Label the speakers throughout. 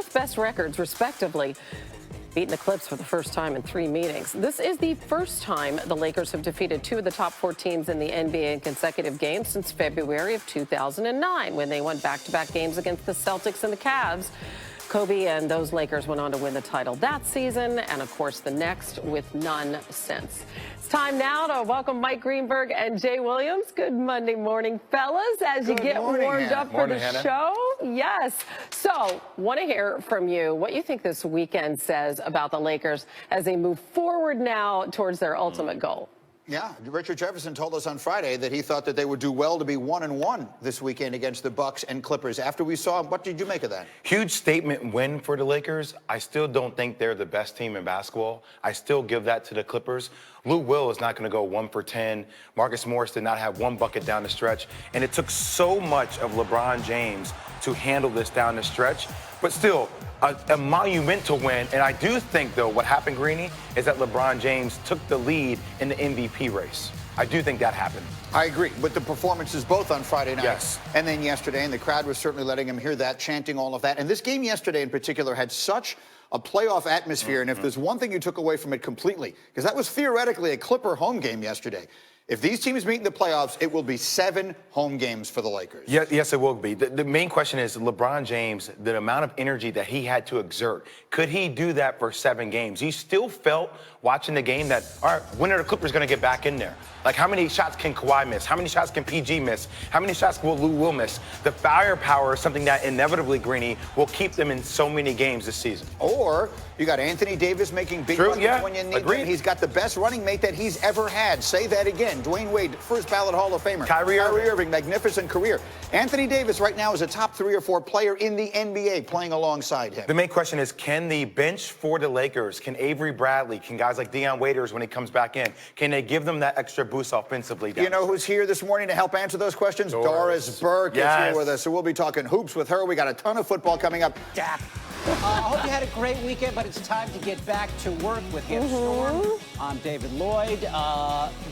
Speaker 1: fourth best records, respectively, beating the Clips for the first time in 3 meetings. This is the first time the Lakers have defeated 2 of the top 4 teams in the NBA in consecutive games since February of 2009, when they won back-to-back games against the Celtics and the Cavs. Kobe and those Lakers went on to win the title that season, and of course the next, with none since. It's time now to welcome Mike Greenberg and Jay Williams. Good Monday morning, fellas, as you get warmed up for the show. Yes. So, want to hear from you what you think this weekend says about the Lakers as they move forward now towards their ultimate goal.
Speaker 2: Yeah, Richard Jefferson told us on Friday that he thought that they would do well to be 1-1 this weekend against the Bucks and Clippers. After we saw, what did you make of that?
Speaker 3: Huge statement win for the Lakers. I still don't think they're the best team in basketball. I still give that to the Clippers. Lou Will is not going to go 1 for 10. Marcus Morris did not have 1 bucket down the stretch. And it took so much of LeBron James to handle this down the stretch. But still, a monumental win. And I do think, though, what happened, Greeny, is that LeBron James took the lead in the MVP race. I do think that happened.
Speaker 2: I agree with the performances both on Friday night
Speaker 3: and
Speaker 2: then yesterday, and the crowd was certainly letting him hear that, chanting all of that. And this game yesterday in particular had such a playoff atmosphere, and if there's one thing you took away from it completely, because that was theoretically a Clipper home game yesterday. If these teams meet in the playoffs, it will be 7 home games for the Lakers.
Speaker 3: Yes, it will be. The main question is LeBron James, the amount of energy that he had to exert. Could he do that for 7 games? You still felt watching the game that, all right, when are the Clippers going to get back in there? Like, how many shots can Kawhi miss? How many shots can PG miss? How many shots will Lou Will miss? The firepower is something that inevitably, Greeny, will keep them in so many games this season.
Speaker 2: Or you got Anthony Davis making big buckets when you need them. He's got the best running mate that he's ever had. Say that again. Dwayne Wade, first ballot Hall of Famer.
Speaker 3: Kyrie
Speaker 2: Irving, magnificent career. Anthony Davis right now is a top 3 or 4 player in the NBA playing alongside him.
Speaker 3: The main question is, can the bench for the Lakers, can Avery Bradley, can guys like Deion Waiters when he comes back in, can they give them that extra boost offensively?
Speaker 2: You know who's here this morning to help answer those questions? Doris Burke is here with us. So we'll be talking hoops with her. We got a ton of football coming up.
Speaker 4: I hope you had a great weekend, but it's time to get back to work with Hip Storm. I'm David Lloyd.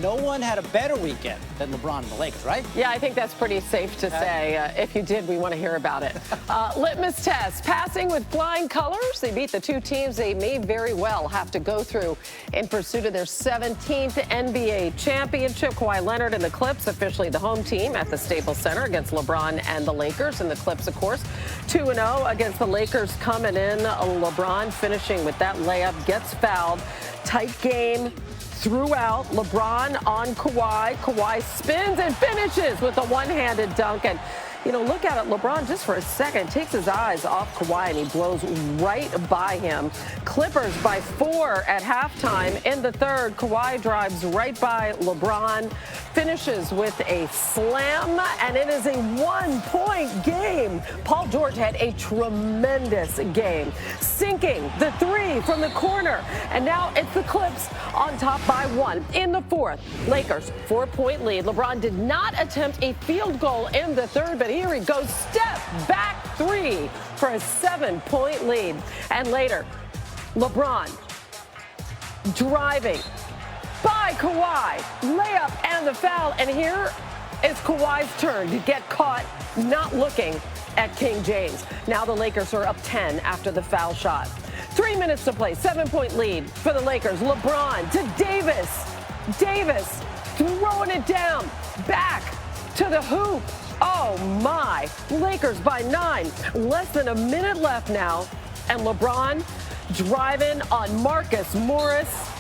Speaker 4: No one had a better weekend than LeBron and the Lakers, right?
Speaker 1: Yeah, I think that's pretty safe to say. If you did, we want to hear about it. Litmus test, passing with flying colors. They beat the 2 teams they may very well have to go through in pursuit of their 17th NBA championship. Kawhi Leonard and the Clips, officially the home team at the Staples Center against LeBron and the Lakers. And the Clips, of course, 2-0 against the Lakers coming in. LeBron finishing with that layup, gets fouled. Tight game throughout. LeBron on Kawhi. Kawhi spins and finishes with a one-handed dunk. And, you know, look at it. LeBron, just for a second, takes his eyes off Kawhi, and he blows right by him. Clippers by 4 at halftime. In the third, Kawhi drives right by LeBron, finishes with a slam, and it is a 1-point game. Paul George had a tremendous game, sinking the 3 from the corner. And now it's the Clips on top by 1 in the fourth. Lakers 4-point lead. LeBron did not attempt a field goal in the third, but here he goes, step back 3 for a 7-point lead. And later, LeBron driving by Kawhi, layup and the foul. And here is Kawhi's turn to get caught not looking at King James. Now the Lakers are up 10 after the foul shot. 3 minutes to play, 7-point lead for the Lakers. LeBron to Davis. Davis throwing it down, back to the hoop. Oh my, Lakers by 9. Less than a minute left now. And LeBron driving on Marcus Morris.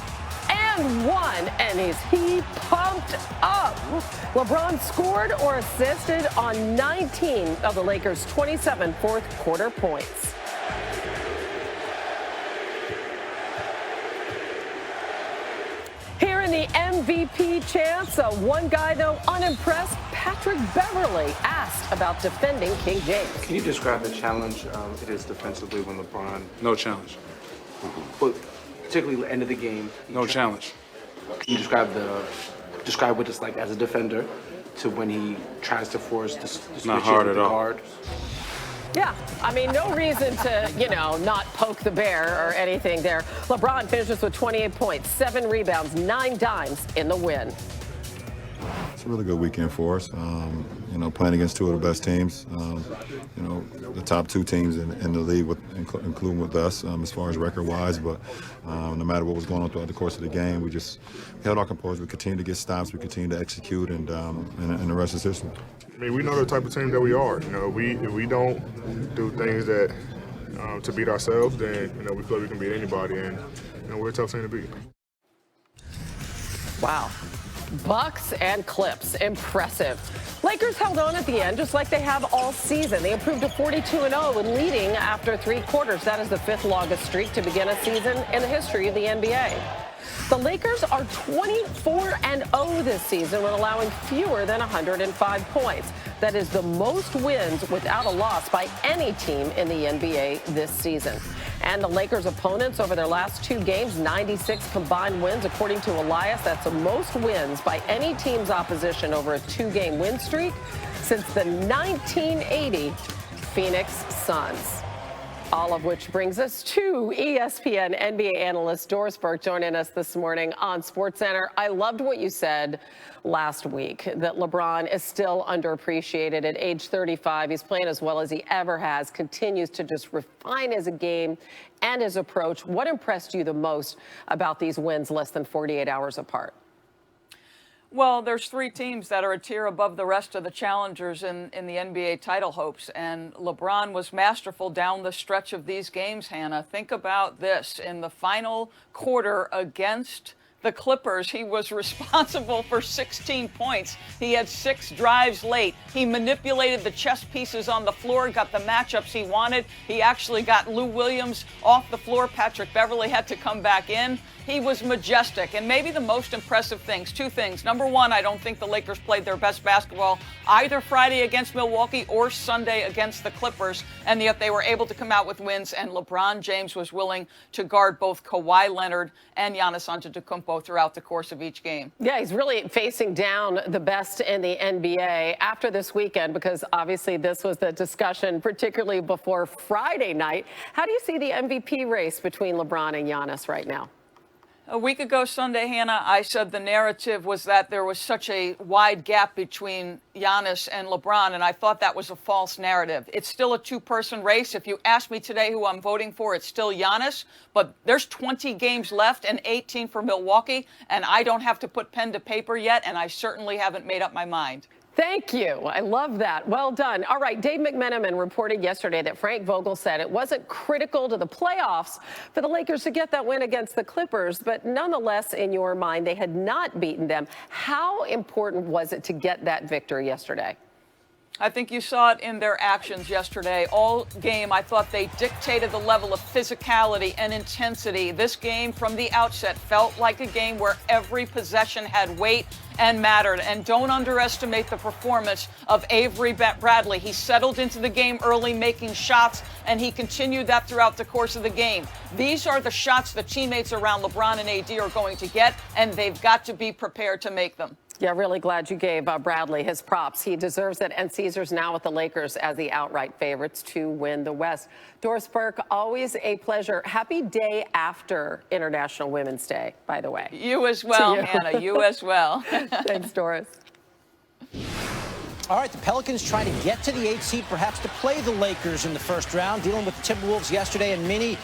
Speaker 1: And 1, and he pumped up. LeBron scored or assisted on 19 of the Lakers' 27 fourth quarter points. Here in the MVP chance, one guy, though, unimpressed, Patrick Beverley, asked about defending King James.
Speaker 5: Can you describe the challenge it is defensively when LeBron...
Speaker 6: No challenge.
Speaker 5: But particularly the end of the game.
Speaker 6: No challenge.
Speaker 5: Can you describe what it's like as a defender to when he tries to force the switch
Speaker 6: Not hard at all.
Speaker 5: guard?
Speaker 1: Yeah, I mean, no reason to, not poke the bear or anything there. LeBron finishes with 28 points, 7 rebounds, 9 dimes in the win.
Speaker 6: a really good weekend for us. Playing against two of the best teams. The top two teams in the league, including with us, as far as record-wise. But no matter what was going on throughout the course of the game, we just held our composure. We continued to get stops. We continued to execute, and the rest is history.
Speaker 7: I mean, we know the type of team that we are. If we don't do things that to beat ourselves, then we feel we can beat anybody, and we're a tough team to beat.
Speaker 1: Wow. Bucks and Clips, impressive. Lakers held on at the end just like they have all season. They improved to 42-0 and leading after 3 quarters. That is the 5th longest streak to begin a season in the history of the NBA. The Lakers are 24-0 this season when allowing fewer than 105 points. That is the most wins without a loss by any team in the NBA this season. And the Lakers' opponents over their last 2 games, 96 combined wins. According to Elias, that's the most wins by any team's opposition over a 2-game win streak since the 1980 Phoenix Suns. All of which brings us to ESPN NBA analyst Doris Burke joining us this morning on SportsCenter. I loved what you said last week, that LeBron is still underappreciated at age 35. He's playing as well as he ever has, continues to just refine his game and his approach. What impressed you the most about these wins less than 48 hours apart?
Speaker 8: Well, there's 3 teams that are a tier above the rest of the challengers in the NBA title hopes, and LeBron was masterful down the stretch of these games, Hannah. Think about this. In the final quarter against the Clippers, he was responsible for 16 points. He had 6 drives late. He manipulated the chess pieces on the floor, got the matchups he wanted. He actually got Lou Williams off the floor. Patrick Beverley had to come back in. He was majestic. And maybe the most impressive things, 2 things. Number one, I don't think the Lakers played their best basketball either Friday against Milwaukee or Sunday against the Clippers, and yet they were able to come out with wins, and LeBron James was willing to guard both Kawhi Leonard and Giannis Antetokounmpo throughout the course of each game. Yeah, he's really facing down the best in the NBA after this weekend, because obviously this was the discussion, particularly before Friday night. How do you see the MVP race between LeBron and Giannis right now? A week ago Sunday, Hannah, I said the narrative was that there was such a wide gap between Giannis and LeBron, and I thought that was a false narrative. It's still a 2-person race. If you ask me today who I'm voting for, it's still Giannis, but there's 20 games left and 18 for Milwaukee, and I don't have to put pen to paper yet, and I certainly haven't made up my mind. Thank you. I love that. Well done. All right, Dave McMenamin reported yesterday that Frank Vogel said it wasn't critical to the playoffs for the Lakers to get that win against the Clippers, but nonetheless, in your mind, they had not beaten them. How important was it to get that victory yesterday? I think you saw it in their actions yesterday. All game, I thought they dictated the level of physicality and intensity. This game, from the outset, felt like a game where every possession had weight and mattered. And don't underestimate the performance of Avery Bradley. He settled into the game early, making shots, and he continued that throughout the course of the game. These are the shots the teammates around LeBron and AD are going to get, and they've got to be prepared to make them. Yeah, really glad you gave Bradley his props. He deserves it, and Caesars now with the Lakers as the outright favorites to win the West. Doris Burke, always a pleasure. Happy day after International Women's Day, by the way. You as well, Hannah. You as well. Thanks, Doris.
Speaker 4: All right, the Pelicans trying to get to the 8th seed, perhaps to play the Lakers in the first round, dealing with the Timberwolves yesterday, and Mini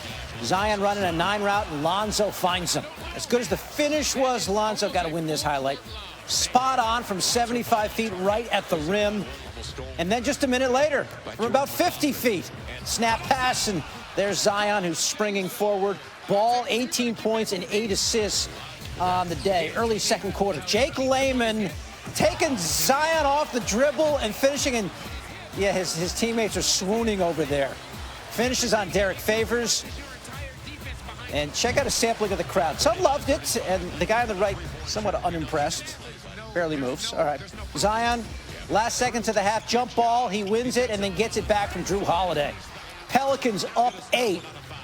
Speaker 4: Zion running a 9 route, and Lonzo finds him. As good as the finish was, Lonzo got to win this highlight. Spot on from 75 feet right at the rim. And then just a minute later, from about 50 feet, snap pass, and there's Zion who's springing forward. Ball, 18 points and 8 assists on the day. Early second quarter. Jake Layman taking Zion off the dribble and finishing, and yeah, his teammates are swooning over there. Finishes on Derek Favors. And check out a sampling of the crowd. Some loved it, and the guy on the right, somewhat unimpressed. Barely moves. All right. Zion, last seconds of the half, jump ball. He wins it and then gets it back from Jrue Holiday. Pelicans up 8,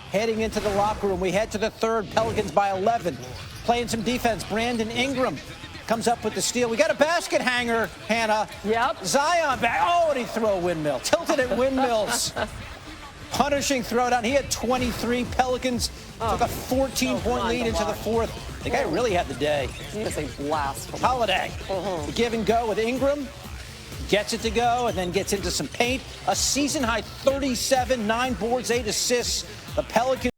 Speaker 4: heading into the locker room. We head to the third. Pelicans by 11. Playing some defense. Brandon Ingram comes up with the steal. We got a basket hanger, Hannah.
Speaker 1: Yep.
Speaker 4: Zion back. Oh, and he threw a windmill. Tilted at windmills. punishing throwdown. He had 23. Pelicans took a 14-point lead into the fourth. The guy really had the day.
Speaker 1: He was a blast.
Speaker 4: Holiday. The give and go with Ingram. Gets it to go and then gets into some paint. A season-high 37, 9 boards, 8 assists. The Pelicans